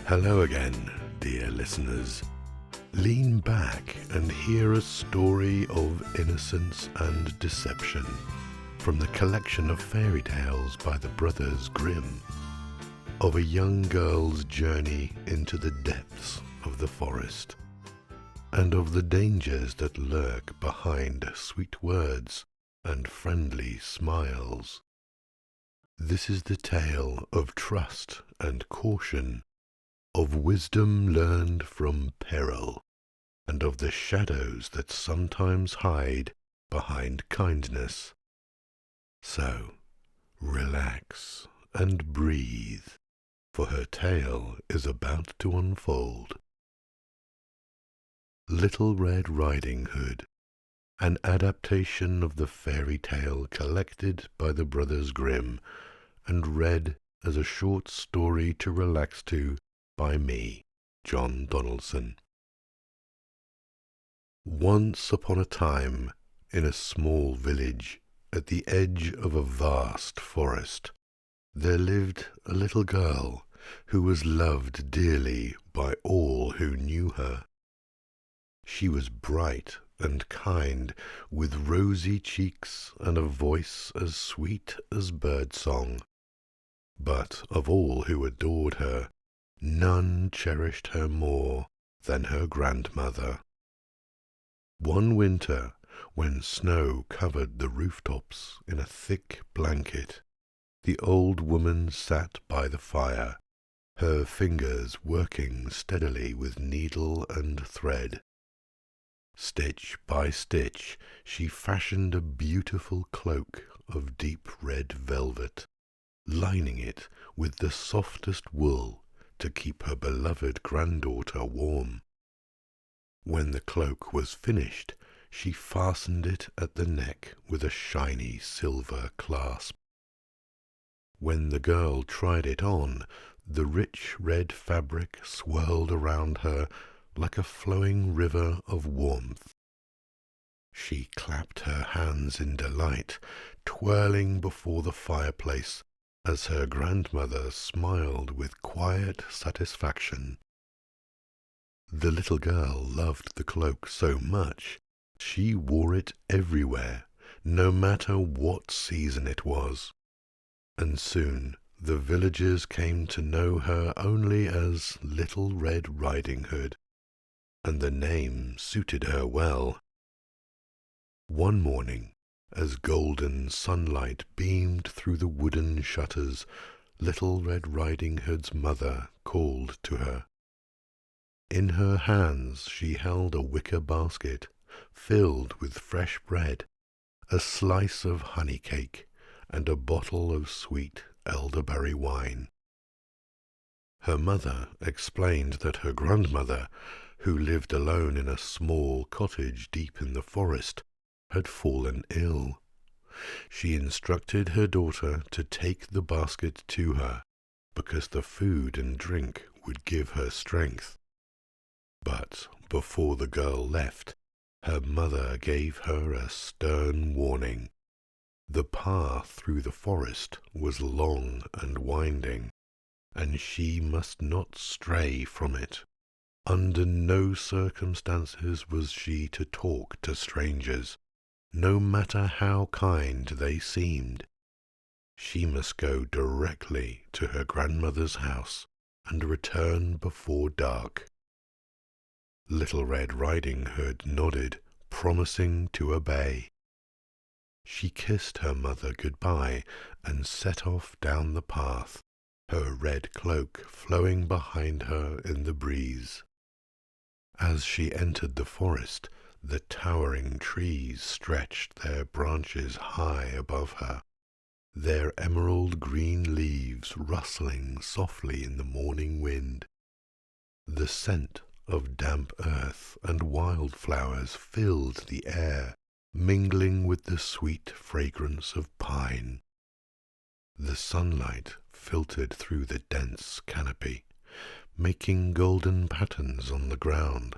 Hello again, dear listeners. Lean back and hear a story of innocence and deception from the collection of fairy tales by the Brothers Grimm, of a young girl's journey into the depths of the forest, and of the dangers that lurk behind sweet words and friendly smiles. This is the tale of trust and caution, of wisdom learned from peril, and of the shadows that sometimes hide behind kindness. So, relax and breathe, for her tale is about to unfold. Little Red Riding Hood, an adaptation of the fairy tale collected by the Brothers Grimm and read as a short story to relax to by me, John Donaldson. Once upon a time, in a small village at the edge of a vast forest, there lived a little girl who was loved dearly by all who knew her. She was bright and kind, with rosy cheeks and a voice as sweet as birdsong. But of all who adored her, none cherished her more than her grandmother. One winter, when snow covered the rooftops in a thick blanket, the old woman sat by the fire, her fingers working steadily with needle and thread. Stitch by stitch, she fashioned a beautiful cloak of deep red velvet, lining it with the softest wool to keep her beloved granddaughter warm. When the cloak was finished, she fastened it at the neck with a shiny silver clasp. When the girl tried it on, the rich red fabric swirled around her like a flowing river of warmth. She clapped her hands in delight, twirling before the fireplace, as her grandmother smiled with quiet satisfaction. The little girl loved the cloak so much, she wore it everywhere, no matter what season it was. And soon the villagers came to know her only as Little Red Riding Hood, and the name suited her well. One morning, as golden sunlight beamed through the wooden shutters, Little Red Riding Hood's mother called to her. In her hands she held a wicker basket filled with fresh bread, a slice of honey cake, and a bottle of sweet elderberry wine. Her mother explained that her grandmother, who lived alone in a small cottage deep in the forest, had fallen ill. She instructed her daughter to take the basket to her, because the food and drink would give her strength. But before the girl left, her mother gave her a stern warning. The path through the forest was long and winding, and she must not stray from it. Under no circumstances was she to talk to strangers, no matter how kind they seemed. She must go directly to her grandmother's house and return before dark. Little Red Riding Hood nodded, promising to obey. She kissed her mother good-bye and set off down the path, her red cloak flowing behind her in the breeze. As she entered the forest, the towering trees stretched their branches high above her, their emerald green leaves rustling softly in the morning wind. The scent of damp earth and wildflowers filled the air, mingling with the sweet fragrance of pine. The sunlight filtered through the dense canopy, making golden patterns on the ground.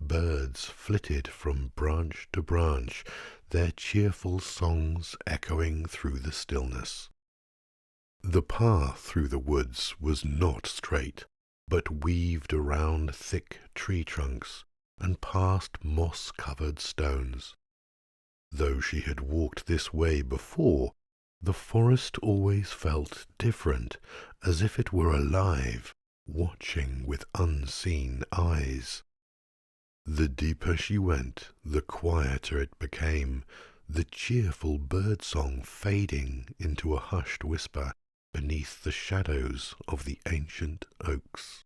Birds flitted from branch to branch, their cheerful songs echoing through the stillness. The path through the woods was not straight, but weaved around thick tree trunks and past moss-covered stones. Though she had walked this way before, the forest always felt different, as if it were alive, watching with unseen eyes. The deeper she went, the quieter it became, the cheerful birdsong fading into a hushed whisper beneath the shadows of the ancient oaks.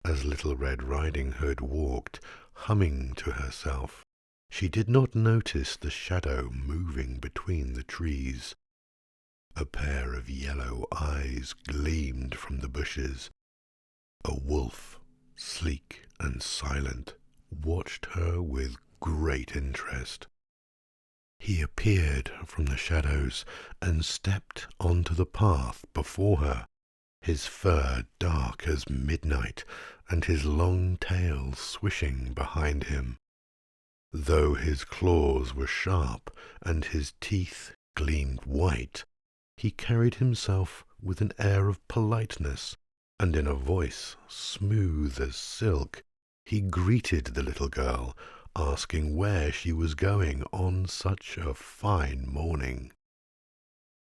As Little Red Riding Hood walked, humming to herself, she did not notice the shadow moving between the trees. A pair of yellow eyes gleamed from the bushes. A wolf, sleek and silent, watched her with great interest. He appeared from the shadows and stepped onto the path before her, his fur dark as midnight and his long tail swishing behind him. Though his claws were sharp and his teeth gleamed white, he carried himself with an air of politeness, and in a voice smooth as silk, he greeted the little girl, asking where she was going on such a fine morning.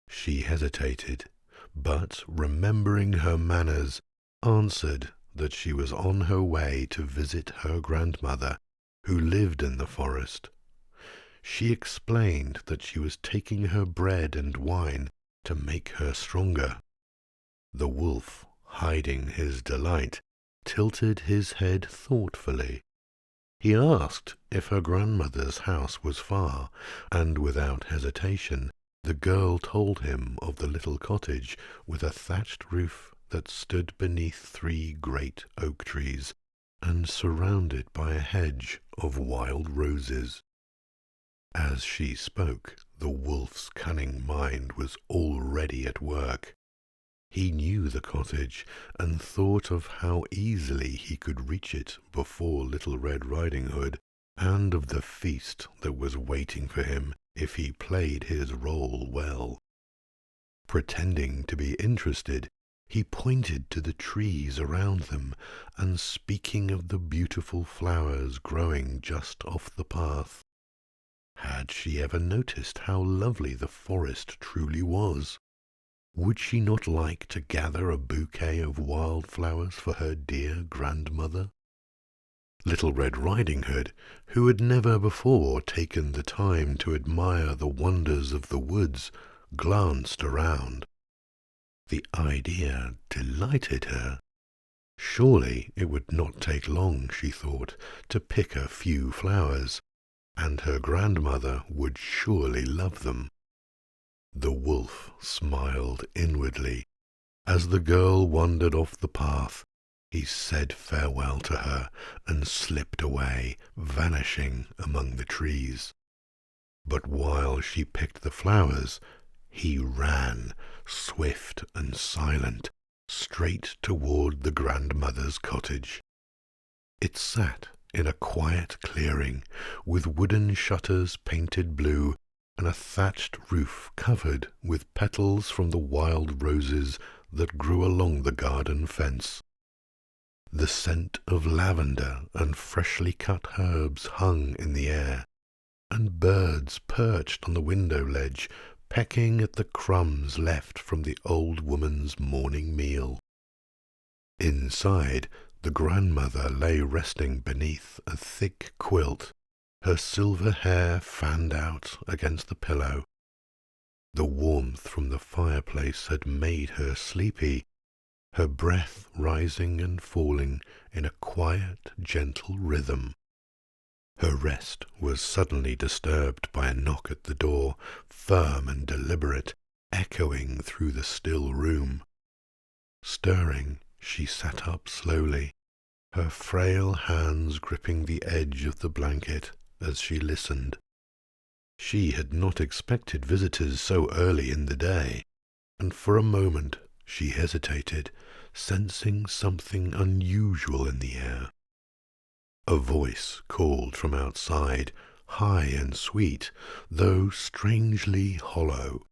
She hesitated, but, remembering her manners, answered that she was on her way to visit her grandmother, who lived in the forest. She explained that she was taking her bread and wine to make her stronger. The wolf, hiding his delight, tilted his head thoughtfully. He asked if her grandmother's house was far, and without hesitation the girl told him of the little cottage with a thatched roof that stood beneath 3 great oak trees, and surrounded by a hedge of wild roses. As she spoke, the wolf's cunning mind was already at work. He knew the cottage, and thought of how easily he could reach it before Little Red Riding Hood, and of the feast that was waiting for him if he played his role well. Pretending to be interested, he pointed to the trees around them, and speaking of the beautiful flowers growing just off the path. Had she ever noticed how lovely the forest truly was? Would she not like to gather a bouquet of wild flowers for her dear grandmother? Little Red Riding Hood, who had never before taken the time to admire the wonders of the woods, glanced around. The idea delighted her. Surely it would not take long, she thought, to pick a few flowers, and her grandmother would surely love them. The wolf smiled inwardly. As the girl wandered off the path, he said farewell to her and slipped away, vanishing among the trees. But while she picked the flowers, he ran, swift and silent, straight toward the grandmother's cottage. It sat in a quiet clearing, with wooden shutters painted blue, and a thatched roof covered with petals from the wild roses that grew along the garden fence. The scent of lavender and freshly cut herbs hung in the air, and birds perched on the window ledge, pecking at the crumbs left from the old woman's morning meal. Inside, the grandmother lay resting beneath a thick quilt, her silver hair fanned out against the pillow. The warmth from the fireplace had made her sleepy, her breath rising and falling in a quiet, gentle rhythm. Her rest was suddenly disturbed by a knock at the door, firm and deliberate, echoing through the still room. Stirring, she sat up slowly, her frail hands gripping the edge of the blanket as she listened. She had not expected visitors so early in the day, and for a moment she hesitated, sensing something unusual in the air. A voice called from outside, high and sweet, though strangely hollow.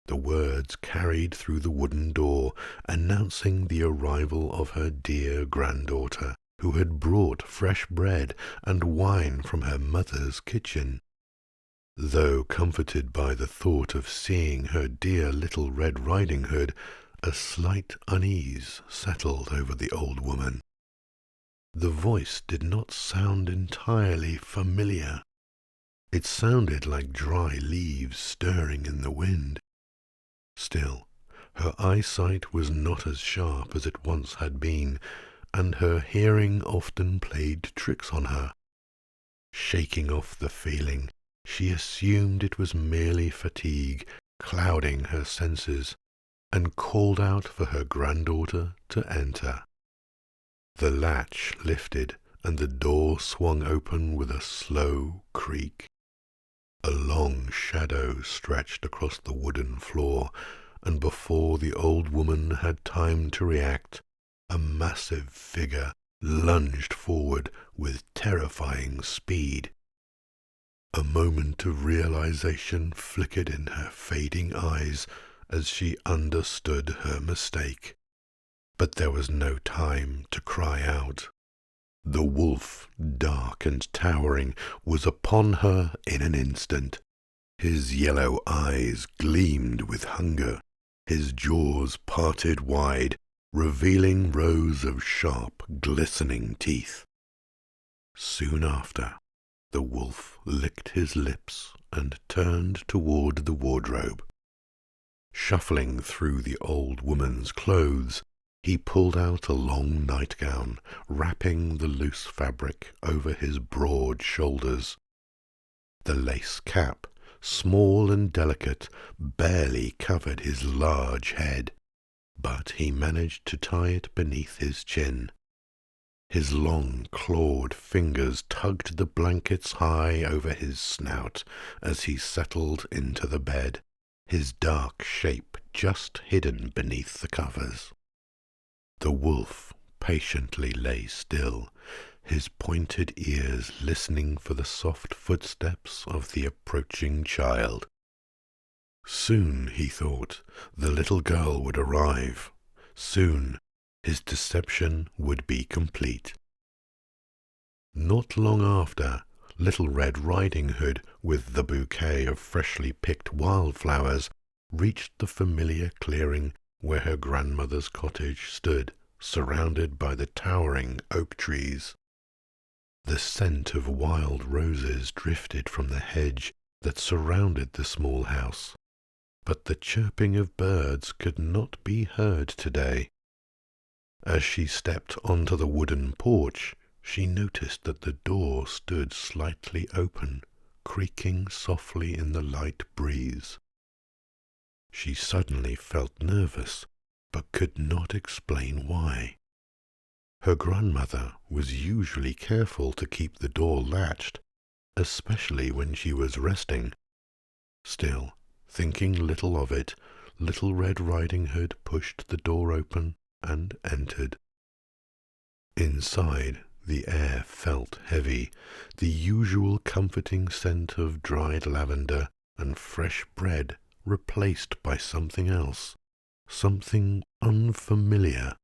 The words carried through the wooden door, announcing the arrival of her dear granddaughter, who had brought fresh bread and wine from her mother's kitchen. Though comforted by the thought of seeing her dear Little Red Riding Hood, a slight unease settled over the old woman. The voice did not sound entirely familiar. It sounded like dry leaves stirring in the wind. Still, her eyesight was not as sharp as it once had been, and her hearing often played tricks on her. Shaking off the feeling, she assumed it was merely fatigue clouding her senses, and called out for her granddaughter to enter. The latch lifted, and the door swung open with a slow creak. A long shadow stretched across the wooden floor, and before the old woman had time to react, a massive figure lunged forward with terrifying speed. A moment of realization flickered in her fading eyes as she understood her mistake. But there was no time to cry out. The wolf, dark and towering, was upon her in an instant. His yellow eyes gleamed with hunger. His jaws parted wide, revealing rows of sharp, glistening teeth. Soon after, the wolf licked his lips and turned toward the wardrobe. Shuffling through the old woman's clothes, he pulled out a long nightgown, wrapping the loose fabric over his broad shoulders. The lace cap, small and delicate, barely covered his large head, but he managed to tie it beneath his chin. His long, clawed fingers tugged the blankets high over his snout as he settled into the bed, his dark shape just hidden beneath the covers. The wolf patiently lay still, his pointed ears listening for the soft footsteps of the approaching child. Soon, he thought, the little girl would arrive. Soon, his deception would be complete. Not long after, Little Red Riding Hood, with the bouquet of freshly picked wildflowers, reached the familiar clearing where her grandmother's cottage stood, surrounded by the towering oak trees. The scent of wild roses drifted from the hedge that surrounded the small house, but the chirping of birds could not be heard today. As she stepped onto the wooden porch, she noticed that the door stood slightly open, creaking softly in the light breeze. She suddenly felt nervous, but could not explain why. Her grandmother was usually careful to keep the door latched, especially when she was resting. Still, thinking little of it, Little Red Riding Hood pushed the door open and entered. Inside, the air felt heavy, the usual comforting scent of dried lavender and fresh bread replaced by something else, something unfamiliar.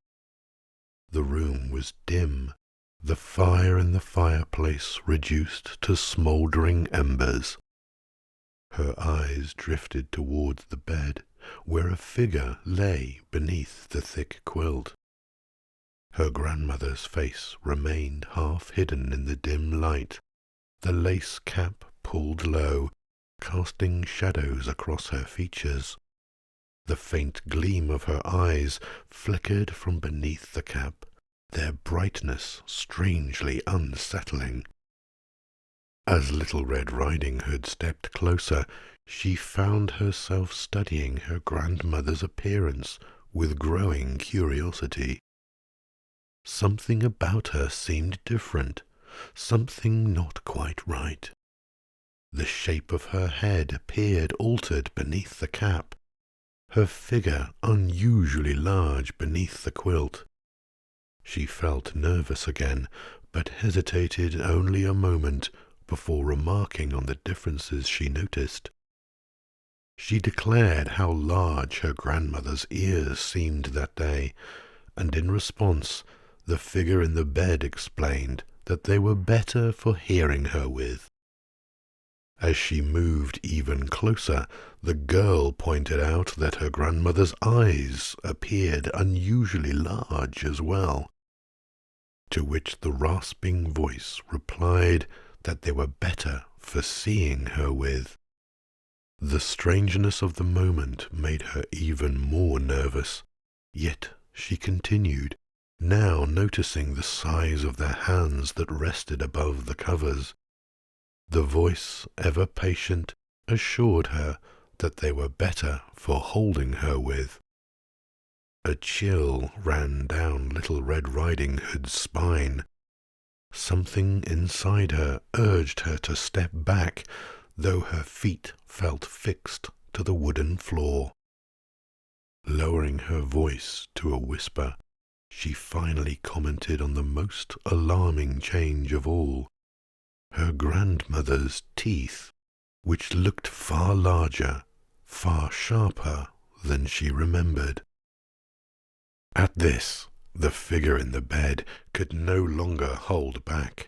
The room was dim, the fire in the fireplace reduced to smouldering embers. Her eyes drifted towards the bed, where a figure lay beneath the thick quilt. Her grandmother's face remained half hidden in the dim light, the lace cap pulled low, casting shadows across her features. The faint gleam of her eyes flickered from beneath the cap, their brightness strangely unsettling. As Little Red Riding Hood stepped closer, she found herself studying her grandmother's appearance with growing curiosity. Something about her seemed different, something not quite right. The shape of her head appeared altered beneath the cap, her figure unusually large beneath the quilt. She felt nervous again, but hesitated only a moment before remarking on the differences she noticed. She declared how large her grandmother's ears seemed that day, and in response the figure in the bed explained that they were better for hearing her with. As she moved even closer, the girl pointed out that her grandmother's eyes appeared unusually large as well, to which the rasping voice replied that they were better for seeing her with. The strangeness of the moment made her even more nervous, yet she continued, now noticing the size of their hands that rested above the covers. The voice, ever patient, assured her that they were better for holding her with. A chill ran down Little Red Riding Hood's spine. Something inside her urged her to step back, though her feet felt fixed to the wooden floor. Lowering her voice to a whisper, she finally commented on the most alarming change of all. Her grandmother's teeth, which looked far larger, far sharper than she remembered. At this, the figure in the bed could no longer hold back.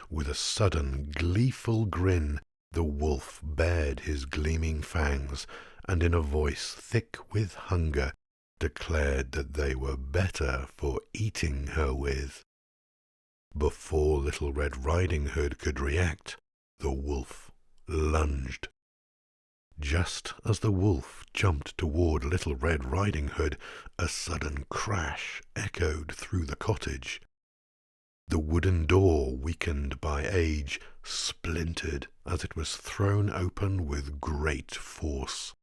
With a sudden, gleeful grin, the wolf bared his gleaming fangs, and in a voice thick with hunger, declared that they were better for eating her with. Before Little Red Riding Hood could react, the wolf lunged. Just as the wolf jumped toward Little Red Riding Hood, a sudden crash echoed through the cottage. The wooden door, weakened by age, splintered as it was thrown open with great force.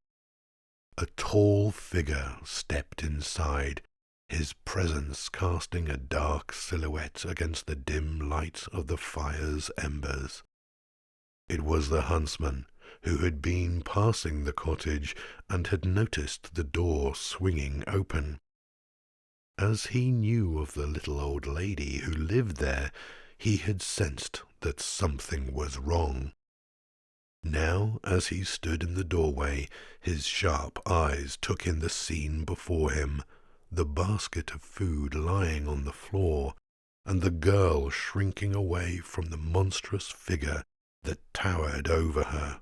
A tall figure stepped inside, his presence casting a dark silhouette against the dim light of the fire's embers. It was the huntsman, who had been passing the cottage and had noticed the door swinging open. As he knew of the little old lady who lived there, he had sensed that something was wrong. Now, as he stood in the doorway, his sharp eyes took in the scene before him, the basket of food lying on the floor, and the girl shrinking away from the monstrous figure that towered over her.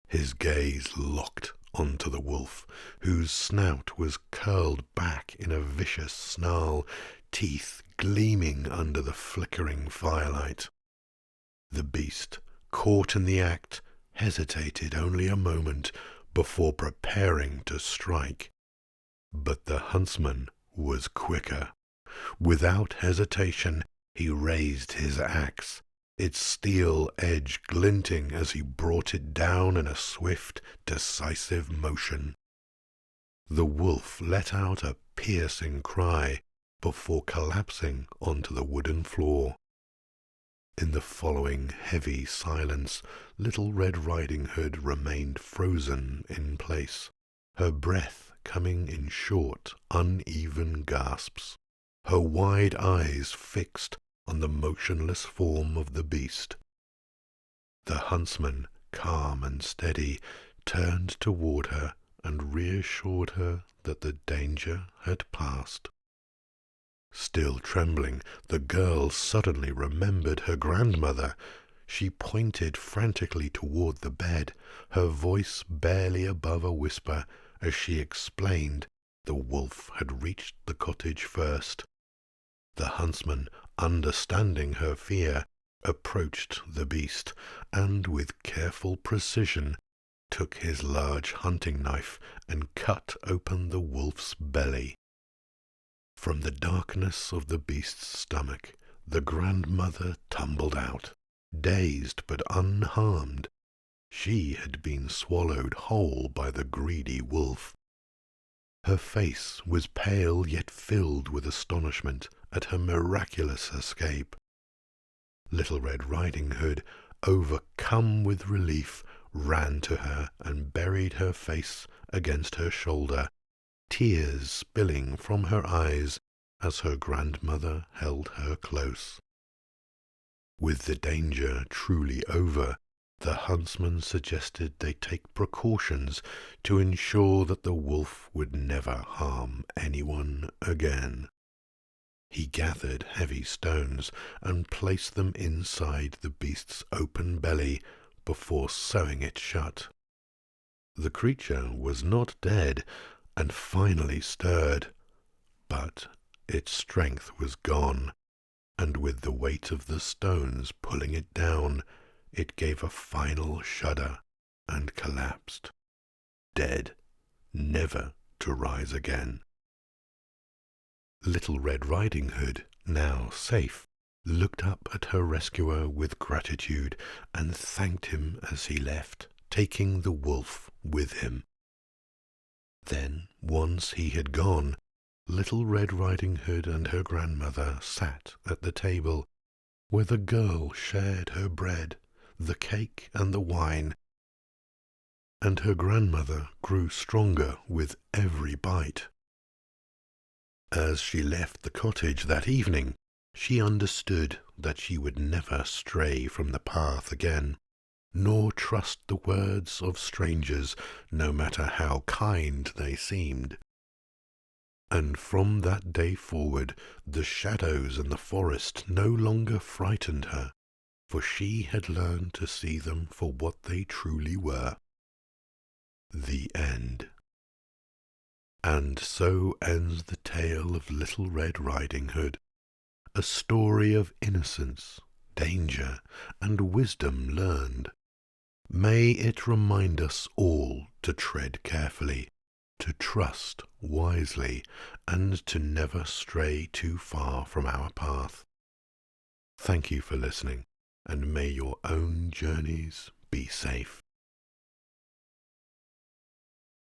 His gaze locked onto the wolf, whose snout was curled back in a vicious snarl, teeth gleaming under the flickering firelight. The beast, caught in the act, hesitated only a moment before preparing to strike. But the huntsman was quicker. Without hesitation, he raised his axe, its steel edge glinting as he brought it down in a swift, decisive motion. The wolf let out a piercing cry before collapsing onto the wooden floor. In the following heavy silence, Little Red Riding Hood remained frozen in place, her breath coming in short, uneven gasps, her wide eyes fixed on the motionless form of the beast. The huntsman, calm and steady, turned toward her and reassured her that the danger had passed. Still trembling, the girl suddenly remembered her grandmother. She pointed frantically toward the bed, her voice barely above a whisper, as she explained the wolf had reached the cottage first. The huntsman, understanding her fear, approached the beast, and with careful precision took his large hunting knife and cut open the wolf's belly. From the darkness of the beast's stomach, the grandmother tumbled out, dazed but unharmed. She had been swallowed whole by the greedy wolf. Her face was pale yet filled with astonishment at her miraculous escape. Little Red Riding Hood, overcome with relief, ran to her and buried her face against her shoulder, tears spilling from her eyes as her grandmother held her close. With the danger truly over, the huntsman suggested they take precautions to ensure that the wolf would never harm anyone again. He gathered heavy stones and placed them inside the beast's open belly before sewing it shut. The creature was not dead and finally stirred, but its strength was gone, and with the weight of the stones pulling it down, it gave a final shudder and collapsed, dead, never to rise again. Little Red Riding Hood, now safe, looked up at her rescuer with gratitude and thanked him as he left, taking the wolf with him. Then, once he had gone, Little Red Riding Hood and her grandmother sat at the table, where the girl shared her bread, the cake and the wine, and her grandmother grew stronger with every bite. As she left the cottage that evening, she understood that she would never stray from the path again, nor trust the words of strangers, no matter how kind they seemed. And from that day forward, the shadows in the forest no longer frightened her, for she had learned to see them for what they truly were. The end. And so ends the tale of Little Red Riding Hood, a story of innocence, danger, and wisdom learned. May it remind us all to tread carefully, to trust wisely, and to never stray too far from our path. Thank you for listening, and may your own journeys be safe.